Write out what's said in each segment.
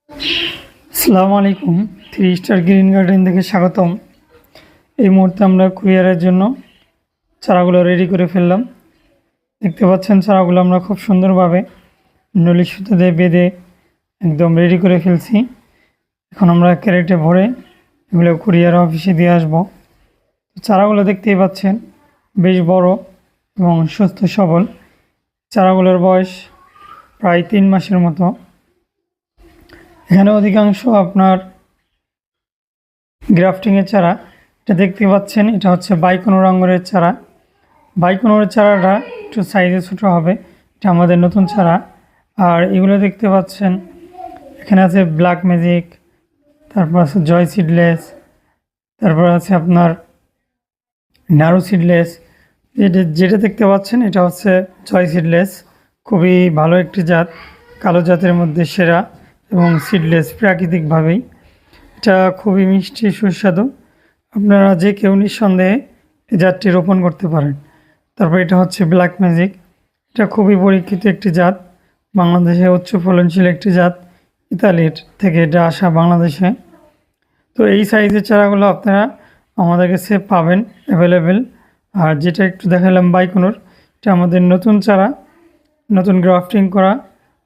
আসসালামু আলাইকুম। 3 star green garden থেকে স্বাগতম। এই মুহূর্তে আমরা কুরিয়ারের জন্য চারাগুলো রেডি করে ফেললাম। দেখতে পাচ্ছেন চারাগুলো আমরা খুব সুন্দরভাবে নলি সুতো দিয়ে বেঁধে একদম রেডি করে ফেলছি। এখন আমরা ক্যারেটে ভরে এগুলো কুরিয়ার অফিসে দিয়ে আসব। চারাগুলো দেখতেই পাচ্ছেন বেশ বড় এবং সুস্থ সবল। চারাগুলোর বয়স প্রায় 3 মাসের মতো। এখানে অধিকাংশ আপনার গ্রাফটিংয়ের চারা। এটা দেখতে পাচ্ছেন, এটা হচ্ছে বাইকোনোর আঙ্গুরের চারা। বাইকোনোর চারাটা একটু সাইজে ছোটো হবে, এটা আমাদের নতুন চারা। আর এগুলো দেখতে পাচ্ছেন এখানে আছে ব্ল্যাক ম্যাজিক, তারপর আছে জয় সিডলেস, তারপর আছে আপনার নারু সিডলেস। যেটা দেখতে পাচ্ছেন এটা হচ্ছে জয় সিডলেস, খুবই ভালো একটি জাত, কালো জাতের মধ্যে সেরা এবং সিডলেস প্রাকৃতিকভাবেই। এটা খুবই মিষ্টি সুস্বাদু, আপনারা যে কেউ নিঃসন্দেহে এই জাতটি রোপণ করতে পারেন। তারপর এটা হচ্ছে ব্ল্যাক ম্যাজিক, এটা খুবই পরীক্ষিত একটি জাত, বাংলাদেশে উচ্চ ফলনশীল একটি জাত, ইতালির থেকে এটা আসা বাংলাদেশে। তো এই সাইজের চারাগুলো আপনারা আমাদের কাছে পাবেন অ্যাভেলেবেল। আর যেটা একটু দেখালাম বাইকোনোর, এটা আমাদের নতুন চারা, নতুন গ্রাফটিং করা।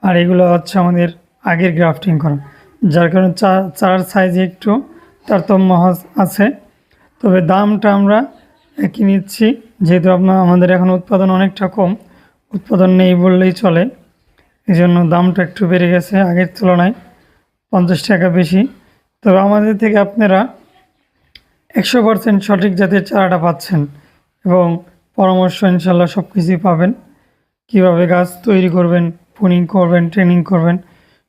আর এগুলো হচ্ছে আমাদের আগের গ্রাফটিং করা, যার কারণে চারার সাইজে একটু তারতম্য আছে। তবে দামটা আমরা একই নিচ্ছি, যেহেতু আমাদের এখন উৎপাদন অনেকটা কম, উৎপাদন নেই বললেই চলে, এই জন্য দামটা একটু বেড়ে গেছে আগের তুলনায় 50 টাকা বেশি। তবে আমাদের থেকে আপনারা 100% সঠিক জাতের চারাটা পাচ্ছেন এবং পরামর্শ ইনশাল্লাহ সব কিছুই পাবেন। কীভাবে গাছ তৈরি করবেন, পুনিং করবেন, ট্রেনিং করবেন,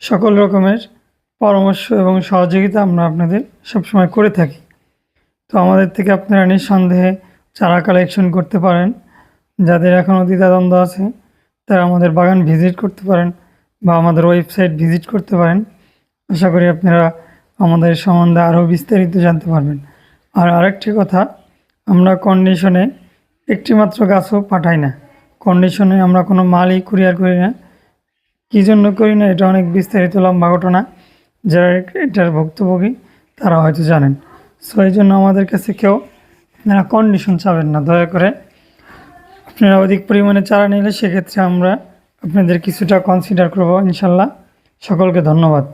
সকল রকমের পরামর্শ এবং সহযোগিতা আমরা আপনাদের সবসময় করে থাকি। তো আমাদের থেকে আপনারা নিঃসন্দেহে চারা কালেকশন করতে পারেন। যাদের এখনও দ্বিধাদ্বন্দ্ব আছে তারা আমাদের বাগান ভিজিট করতে পারেন বা আমাদের ওয়েবসাইট ভিজিট করতে পারেন। আশা করি আপনারা আমাদের সম্বন্ধে আরও বিস্তারিত জানতে পারবেন। আর আরেকটি কথা, আমরা কন্ডিশনে একটি মাত্র গাছও পাঠাই না, কন্ডিশনে আমরা কোনো মালই কুরিয়ার করি না। কী জন্য করি না এটা অনেক বিস্তারিত লম্বা ঘটনা, যারা এটার ভুক্তভোগী তারা হয়তো জানেন। সো এই জন্য আমাদের কাছে কেউ আপনারা কন্ডিশন চাবেন না, দয়া করে। আপনারা অধিক পরিমাণে চারা নিলে সেক্ষেত্রে আমরা আপনাদের কিছুটা কনসিডার করব ইনশাল্লাহ। সকলকে ধন্যবাদ।